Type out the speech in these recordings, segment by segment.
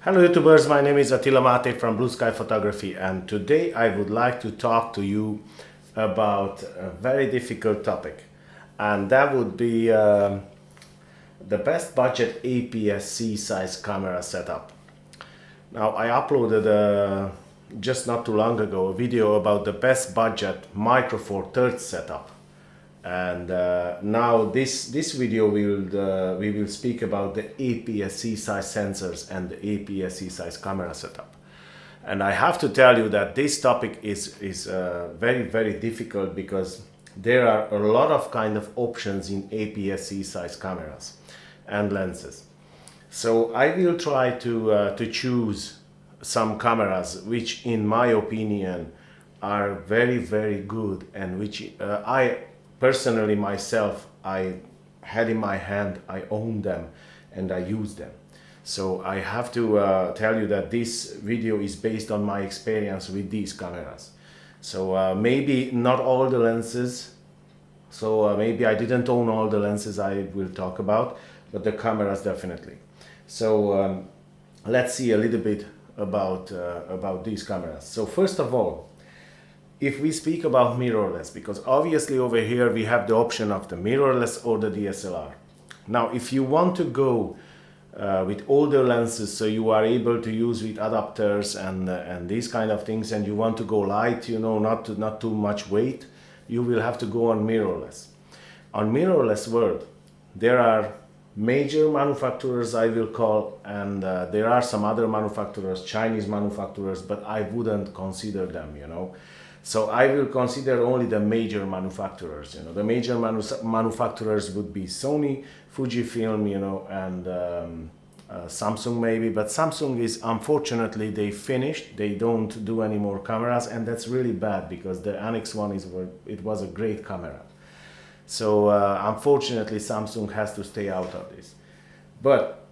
Hello YouTubers, my name is Attila Mate from Blue Sky Photography, and today I would like to talk to you about a very difficult topic, and that would be the best budget APS C size camera setup. Now I uploaded just not too long ago a video about the best budget Micro Four Thirds setup, and now this video we will speak about the APS-C size sensors and the APS-C size camera setup. And I have to tell you that this topic is very difficult because there are a lot of kind of options in APS-C size cameras and lenses. So I will try to choose some cameras which in my opinion are very good, and which I personally myself I had in my hand, I own them and I use them. So I have to tell you that this video is based on my experience with these cameras. So maybe not all the lenses, so maybe I didn't own all the lenses I will talk about, but the cameras definitely. So let's see a little bit about these cameras. So first of all, if we speak about mirrorless, because obviously over here we have the option of the mirrorless or the DSLR. Now if you want to go with older lenses, so you are able to use with adapters and these kind of things, and you want to go light, you know, not too much weight, you will have to go on mirrorless. On mirrorless world, there are major manufacturers, I will call, and there are some other manufacturers, Chinese manufacturers, but I wouldn't consider them, you know. So I will consider only the major manufacturers, you know. The major manufacturers would be Sony, Fuji film, you know, and Samsung maybe, but Samsung is, unfortunately, they finished, they don't do any more cameras, and that's really bad because the Annex one it was a great camera. So unfortunately Samsung has to stay out of this. But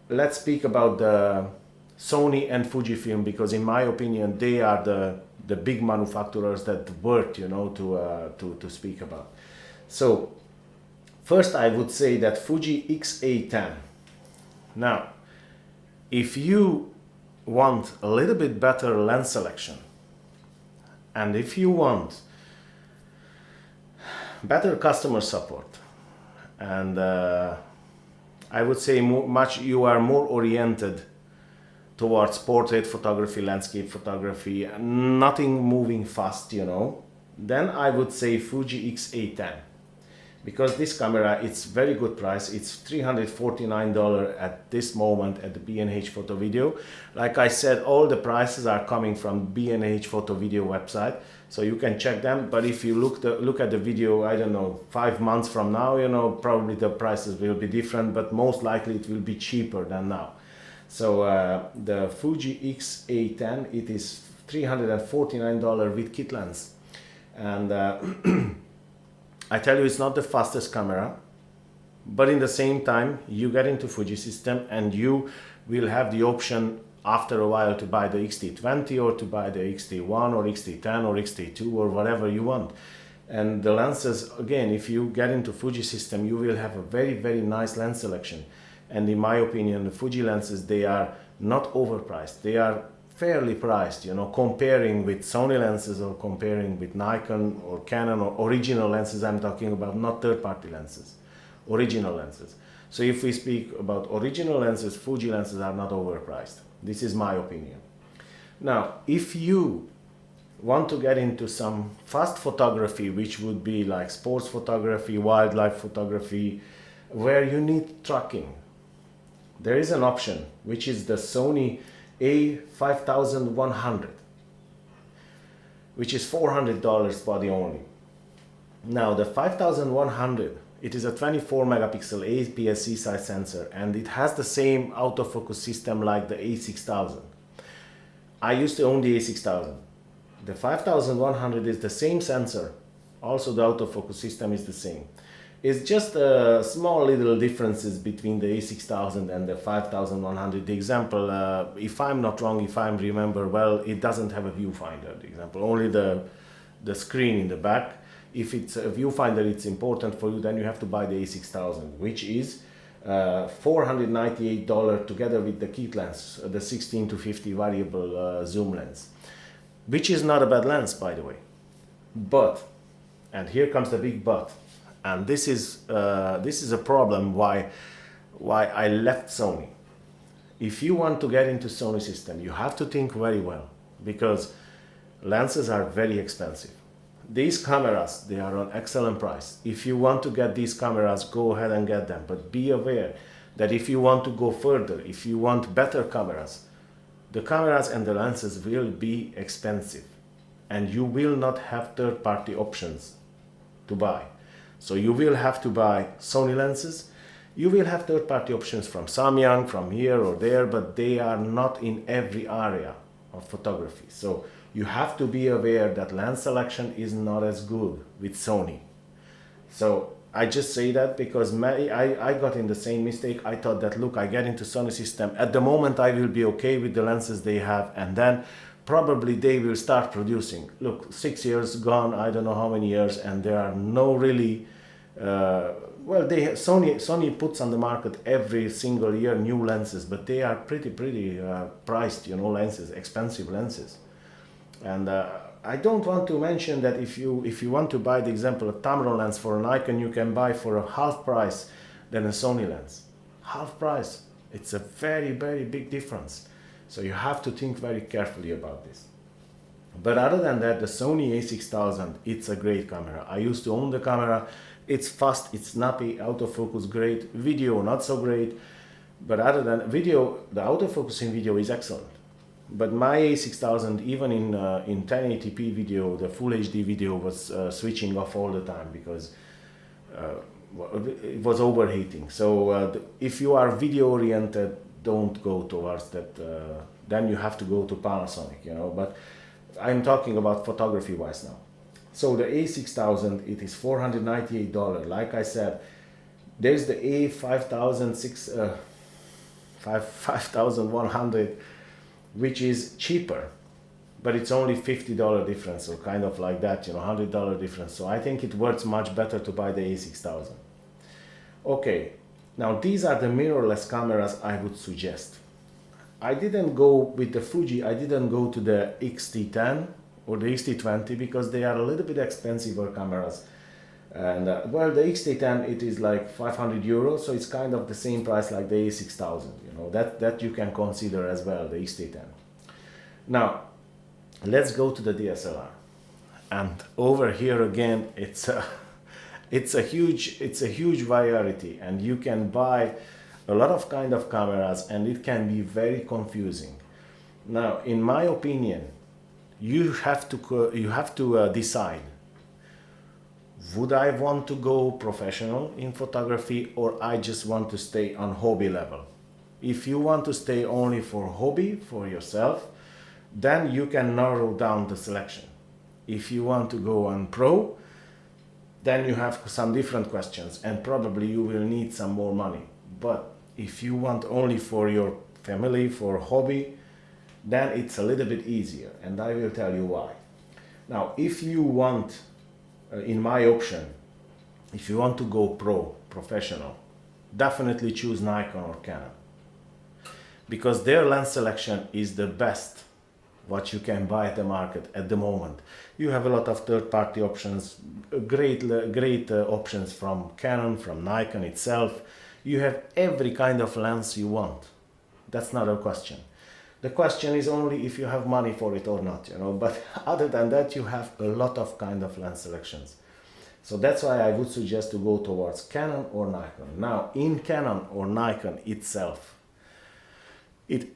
let's speak about the Sony and Fujifilm, because in my opinion they are the big manufacturers that worth, you know, to speak about. So first I would say that Fuji X-A10. Now if you want a little bit better lens selection, and if you want better customer support, and I would say you are more oriented towards portrait photography, landscape photography, and nothing moving fast, you know, then I would say Fuji X-A10, because this camera, it's very good price. It's $349 at this moment at the B&H Photo Video. Like I said, all the prices are coming from B&H Photo Video website, so you can check them. But if you look at the video, I don't know, 5 months from now, you know, probably the prices will be different, but most likely it will be cheaper than now. So the Fuji X-A10, it is $349 with kit lens, and I tell you, it's not the fastest camera, but in the same time you get into Fuji system and you will have the option after a while to buy the X-T20 or to buy the X-T1 or X-T10 or X-T2 or whatever you want. And the lenses, again, if you get into Fuji system, you will have a very nice lens selection. And in my opinion, the Fuji lenses, they are not overpriced. They are fairly priced, you know, comparing with Sony lenses or comparing with Nikon or Canon or original lenses. I'm talking about, not third-party lenses, original lenses. So if we speak about original lenses, Fuji lenses are not overpriced. This is my opinion. Now, if you want to get into some fast photography, which would be like sports photography, wildlife photography, where you need tracking, there is an option, which is the Sony A5100, which is $400 body only. Now the 5100, it is a 24 megapixel APS-C size sensor, and it has the same autofocus system like the A6000. I used to own the A6000. The 5100 is the same sensor, also the autofocus system is the same. It's just small little differences between the A6000 and the 5100. The example, if I'm not wrong, if I remember well, it doesn't have a viewfinder. The example, only the screen in the back. If it's a viewfinder, it's important for you, then you have to buy the A6000, which is $498 together with the kit lens, the 16 to 50 variable zoom lens, which is not a bad lens, by the way. But, and here comes the big but, and this is a problem why I left Sony. If you want to get into Sony system, you have to think very well, because lenses are very expensive. These cameras, they are on excellent price. If you want to get these cameras, go ahead and get them. But be aware that if you want to go further, if you want better cameras, the cameras and the lenses will be expensive. And you will not have third-party options to buy. So you will have to buy Sony lenses. You will have third-party options from Samyang, from here or there, but they are not in every area of photography. So you have to be aware that lens selection is not as good with Sony. So I just say that because I got in the same mistake. I thought that, look, I get into Sony system. At the moment I will be okay with the lenses they have, and then probably they will start producing. Look, 6 years gone, I don't know how many years, and there are no really Sony puts on the market every single year new lenses, but they are pretty priced, you know, lenses, expensive lenses. And I don't want to mention that if you want to buy, the example, a Tamron lens for an Nikon, you can buy for a half price than a Sony lens. Half price. It's a very big difference. So you have to think very carefully about this. But other than that, the Sony a6000, it's a great camera. I used to own the camera. It's fast, it's snappy, autofocus great, video not so great. But other than video, the autofocus in video is excellent. But my a6000, even in 1080p video, the full HD video was switching off all the time because it was overheating. So if you are video oriented, don't go towards that. Then you have to go to Panasonic, you know. But I'm talking about photography wise now. So the a6000, it is $498. Like I said, there's the a5100, which is cheaper, but it's only $50 difference, or kind of like that, you know, $100 difference. So I think it works much better to buy the a6000. Okay, now these are the mirrorless cameras I would suggest. I didn't go with the Fuji, I didn't go to the X-T10 or the X-T20 because they are a little bit expensive cameras. And well, the X-T10, it is like 500 euros, so it's kind of the same price like the a6000, you know, that you can consider as well, the X-T10. Now, let's go to the DSLR. And over here again, it's a huge variety, and you can buy a lot of kind of cameras, and it can be very confusing. Now, in my opinion, you have to decide, would I want to go professional in photography, or I just want to stay on hobby level? If you want to stay only for hobby, for yourself, then you can narrow down the selection. If you want to go on pro, then you have some different questions, and probably you will need some more money. But if you want only for your family, for hobby, then it's a little bit easier, and I will tell you why. Now, if you want, in my option, if you want to go professional, definitely choose Nikon or Canon, because their lens selection is the best what you can buy at the market at the moment. You have a lot of third-party options, great options from Canon, from Nikon itself. You have every kind of lens you want. That's not a question. The question is only if you have money for it or not, you know. But other than that, you have a lot of kind of lens selections. So that's why I would suggest to go towards Canon or Nikon. Now, in Canon or Nikon itself,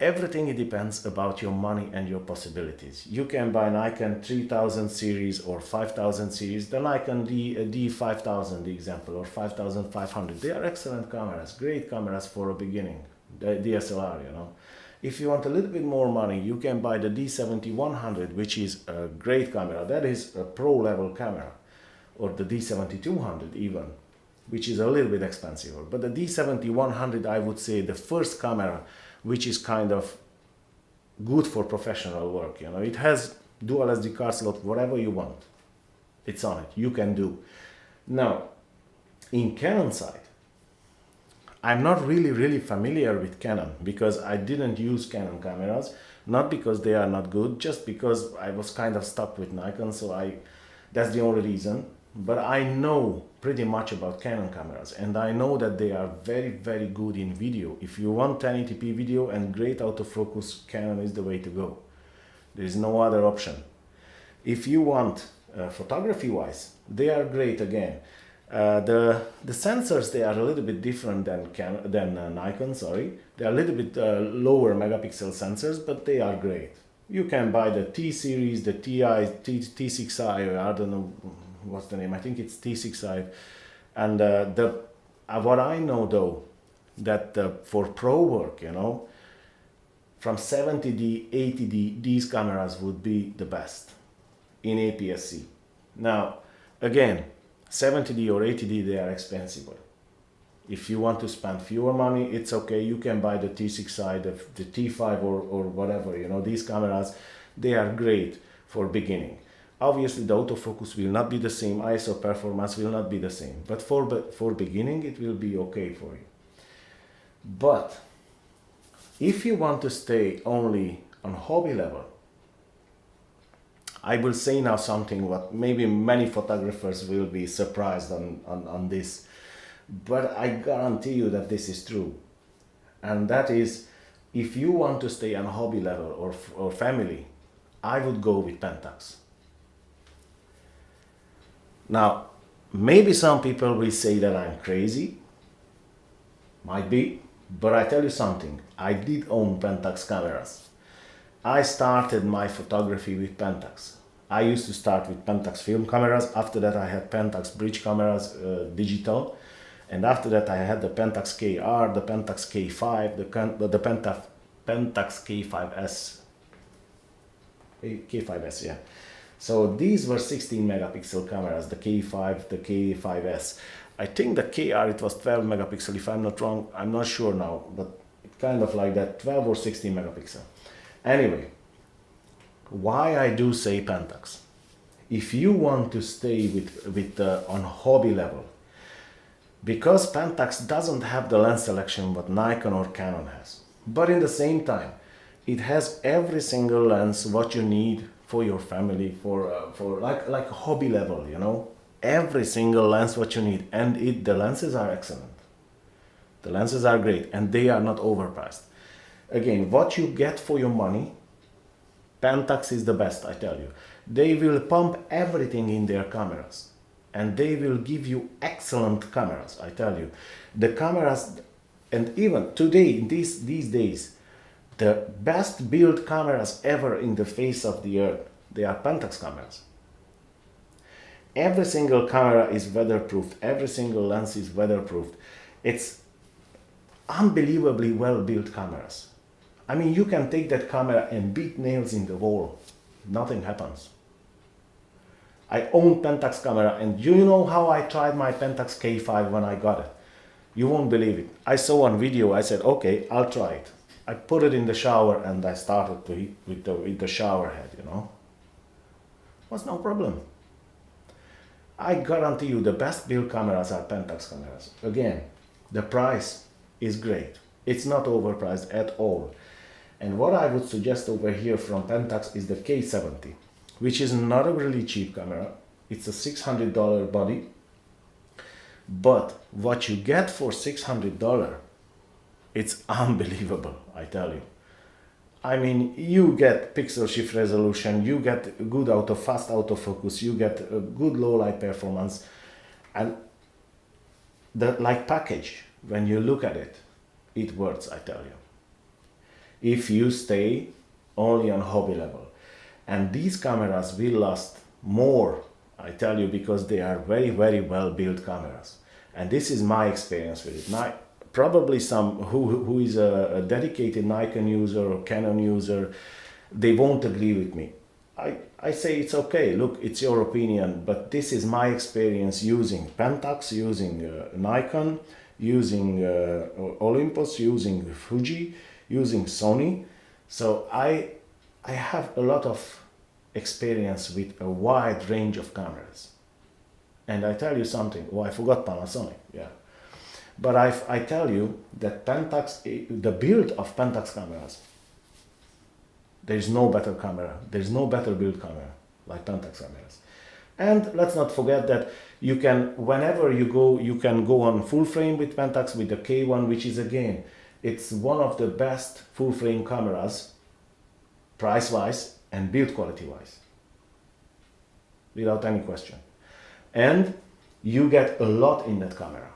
everything depends about your money and your possibilities. You can buy Nikon 3000 series or 5000 series, the Nikon D5000, the example, or 5500. They are excellent cameras, great cameras for a beginning, the DSLR, you know. If you want a little bit more money, you can buy the D7100, which is a great camera. That is a pro level camera, or the D7200 even, which is a little bit expensive. But the D7100, I would say the first camera which is kind of good for professional work, you know. It has dual SD card slot, whatever you want, it's on it, you can do. Now, in Canon side, I'm not really familiar with Canon because I didn't use Canon cameras, not because they are not good, just because I was kind of stuck with Nikon, so that's the only reason. But I know pretty much about Canon cameras, and I know that they are very good in video. If you want 1080p video and great autofocus, Canon is the way to go. There is no other option. If you want photography wise, they are great again. The sensors, they are a little bit different than Nikon, sorry. They are a little bit lower megapixel sensors, but they are great. You can buy the T series, the T6i, or I don't know what's the name, I think it's T6i. And what I know though, that for pro work, you know, from 70D, 80D, these cameras would be the best in APS-C. Now, again, 70D or 80D, they are expensive. If you want to spend fewer money, it's okay. You can buy the T6i, the T5 or whatever, you know, these cameras, they are great for beginning. Obviously, the autofocus will not be the same, ISO performance will not be the same, but for beginning, it will be okay for you. But if you want to stay only on hobby level, I will say now something what maybe many photographers will be surprised on this, but I guarantee you that this is true. And that is, if you want to stay on hobby level or family, I would go with Pentax. Now, maybe some people will say that I'm crazy, might be, but I tell you something, I did own Pentax cameras. I started my photography with Pentax. I used to start with Pentax film cameras. After that I had Pentax bridge cameras, digital. And after that I had the Pentax KR, the Pentax K5, the Pentax K5S. K5S, yeah. So these were 16 megapixel cameras, the K5, the K5S. I think the KR, it was 12 megapixel, if I'm not wrong, I'm not sure now, but it kind of like that, 12 or 16 megapixel. Anyway, why I do say Pentax? If you want to stay on hobby level, because Pentax doesn't have the lens selection what Nikon or Canon has, but in the same time, it has every single lens what you need for your family, for like hobby level, you know, every single lens what you need, and the lenses are excellent. The lenses are great, and they are not overpriced. Again, what you get for your money, Pentax is the best, I tell you. They will pump everything in their cameras, and they will give you excellent cameras, I tell you. The cameras, and even today, these days, the best built cameras ever in the face of the earth, they are Pentax cameras. Every single camera is weatherproofed, every single lens is weatherproofed. It's unbelievably well built cameras. I mean, you can take that camera and beat nails in the wall, nothing happens. I own Pentax camera, and you know how I tried my Pentax K5 when I got it? You won't believe it. I saw one video, I said, okay, I'll try it. I put it in the shower and I started with the shower head, you know. Was no problem. I guarantee you the best built cameras are Pentax cameras. Again, the price is great. It's not overpriced at all. And what I would suggest over here from Pentax is the K70, which is not a really cheap camera. It's a $600 body. But what you get for $600, it's unbelievable, I tell you. I mean, you get pixel shift resolution, you get good fast autofocus, you get a good low light performance, and the package, when you look at it, it works, I tell you. If you stay only on hobby level. And these cameras will last more, I tell you, because they are very well built cameras. And this is my experience with it. Now, probably some who is a dedicated Nikon user or Canon user, they won't agree with me. I say it's okay, look, it's your opinion, but this is my experience using Pentax, using Nikon, using Olympus, using Fuji, using Sony. So I have a lot of experience with a wide range of cameras. And I tell you something, oh, I forgot Panasonic, yeah. But I tell you that Pentax, the build of Pentax cameras, there's no better camera, there's no better build camera like Pentax cameras. And let's not forget that you can, whenever you go, you can go on full frame with Pentax with the K1, which is again, it's one of the best full frame cameras, price-wise and build quality-wise, without any question. And you get a lot in that camera.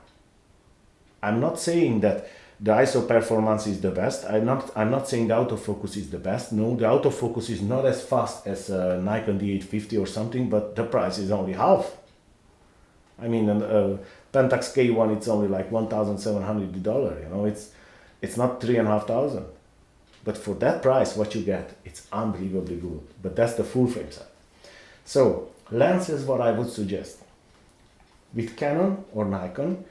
I'm not saying that the ISO performance is the best. I'm not saying the autofocus is the best. No, the autofocus is not as fast as a Nikon D850 or something, but the price is only half. I mean, Pentax K1, it's only like $1,700. You know, it's not $3,500. But for that price, what you get, it's unbelievably good. But that's the full frame side. So lenses, what I would suggest with Canon or Nikon,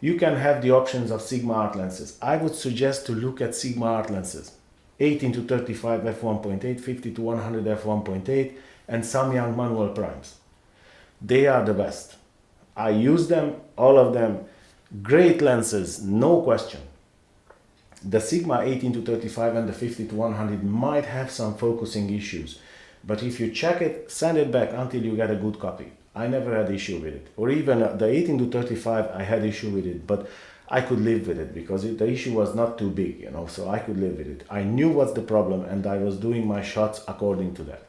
you can have the options of Sigma Art lenses. I would suggest to look at Sigma Art lenses. 18-35 f1.8, 50-100 f1.8, and Samyang manual primes. They are the best. I use them, all of them. Great lenses, no question. The Sigma 18-35 and the 50-100 might have some focusing issues. But if you check it, send it back until you get a good copy. I never had issue with it. Or even the 18-35, I had issue with it, but I could live with it because the issue was not too big, you know, so I could live with it. I knew what's the problem and I was doing my shots according to that.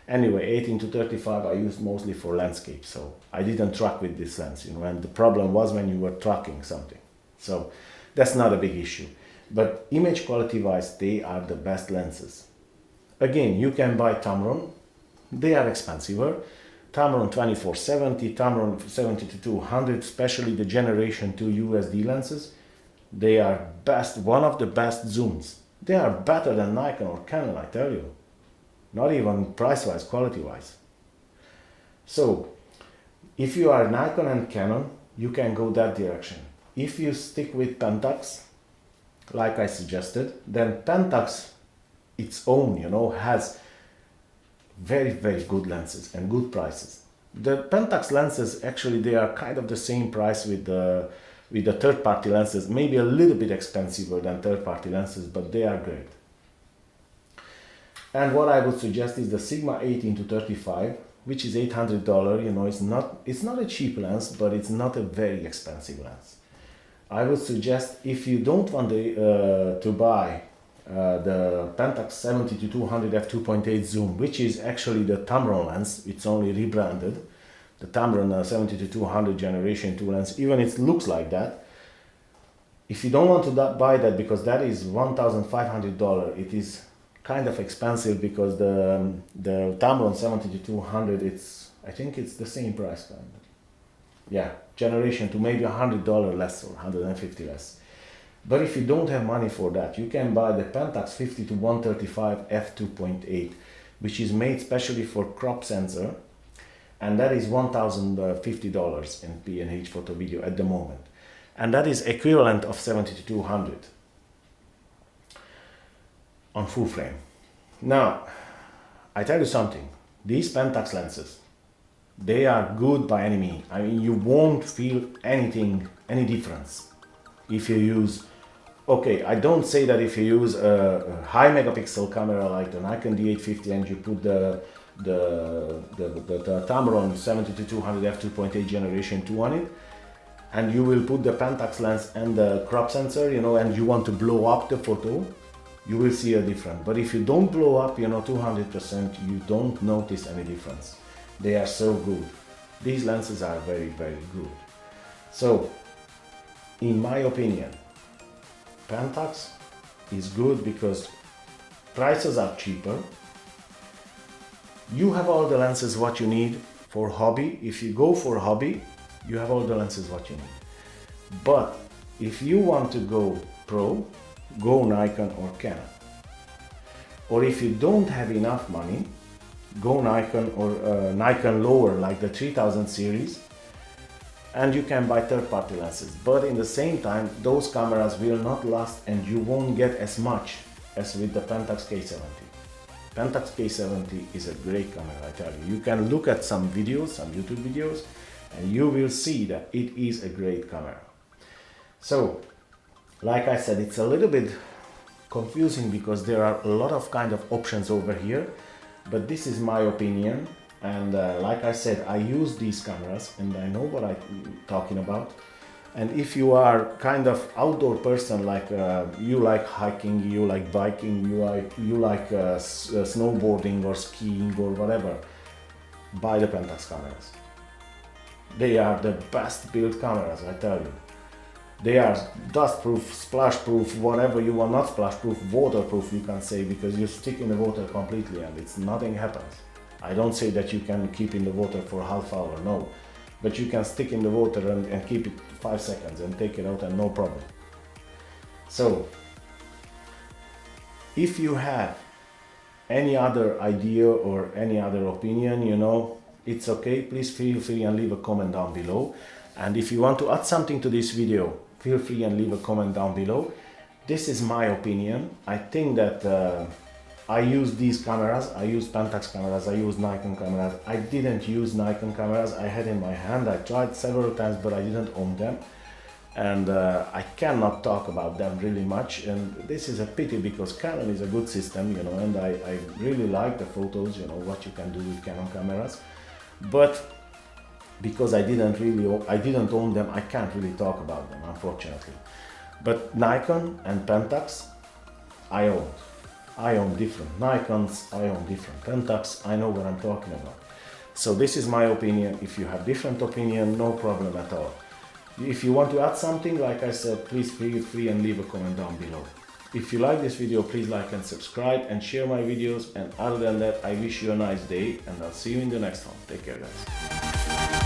Anyway, 18-35 I used mostly for landscape, so I didn't truck with this lens, you know, and the problem was when you were trucking something. So that's not a big issue. But image quality wise, they are the best lenses. Again, you can buy Tamron, they are expensive. Tamron 2470, Tamron 70-200, especially the generation 2 USD lenses, they are best, one of the best zooms. They are better than Nikon or Canon, I tell you. Not even price-wise, quality-wise. So, if you are Nikon and Canon, you can go that direction. If you stick with Pentax, like I suggested, then Pentax, its own, you know, has very, very good lenses and good prices. The Pentax lenses, actually, they are kind of the same price with the third-party lenses, maybe a little bit expensive than third-party lenses, but they are great. And what I would suggest is the Sigma 18-35, which is $800. You know, it's not a cheap lens, but it's not a very expensive lens. I would suggest, if you don't want to buy the Pentax 70-200 f2.8 zoom, which is actually the Tamron lens, it's only rebranded, the Tamron 70-200 generation 2 lens, even it looks like that. If you don't want to buy that, because that is $1,500, it is kind of expensive, because the Tamron 70-200, I think it's the same price. Yeah, generation 2, maybe $100 less or $150 less. But if you don't have money for that, you can buy the Pentax 50-135 f2.8, which is made specially for crop sensor, and that is $1,050 in P&H photo video at the moment, and that is equivalent of 70-200 on full frame. Now, I tell you something, these Pentax lenses, they are good by any means. I mean, you won't feel any difference if you use. Okay, I don't say that if you use a high megapixel camera like the Nikon D850 and you put the Tamron 70-200 f2.8 generation 2 on it, and you will put the Pentax lens and the crop sensor, you know, and you want to blow up the photo, you will see a difference. But if you don't blow up, you know, 200%, you don't notice any difference. They are so good. These lenses are very, very good. So, in my opinion, Pentax is good because prices are cheaper. You have all the lenses what you need for hobby. If you go for hobby, you have all the lenses what you need. But if you want to go pro, go Nikon or Canon. Or if you don't have enough money, go Nikon or Nikon lower, like the 3000 series, and you can buy third-party lenses. But in the same time, those cameras will not last and you won't get as much as with the Pentax K70. Pentax K70 is a great camera, I tell you. You can look at some videos, some YouTube videos, and you will see that it is a great camera. So, like I said, it's a little bit confusing because there are a lot of kind of options over here, but this is my opinion. And like I said, I use these cameras and I know what I'm talking about. And if you are kind of outdoor person, like you like hiking, you like biking, you like snowboarding or skiing or whatever, buy the Pentax cameras. They are the best built cameras, I tell you. They are dust proof, splash proof, whatever you want, not splash proof, waterproof you can say, because you stick in the water completely and it's nothing happens. I don't say that you can keep in the water for half hour, no. But you can stick in the water and keep it 5 seconds and take it out and no problem. So, if you have any other idea or any other opinion, you know, it's okay, please feel free and leave a comment down below. And if you want to add something to this video, feel free and leave a comment down below. This is my opinion. I think that I use these cameras, I use Pentax cameras, I use Nikon cameras. I didn't use Nikon cameras, I had in my hand, I tried several times, but I didn't own them. And I cannot talk about them really much, and this is a pity because Canon is a good system, you know, and I really like the photos, you know, what you can do with Canon cameras. But because I didn't own them, I can't really talk about them, unfortunately. But Nikon and Pentax, I own. I own different Nikons, I own different Pentax, I know what I'm talking about. So this is my opinion. If you have different opinion, no problem at all. If you want to add something, like I said, please feel free and leave a comment down below. If you like this video, please like and subscribe and share my videos. And other than that, I wish you a nice day and I'll see you in the next one. Take care, guys.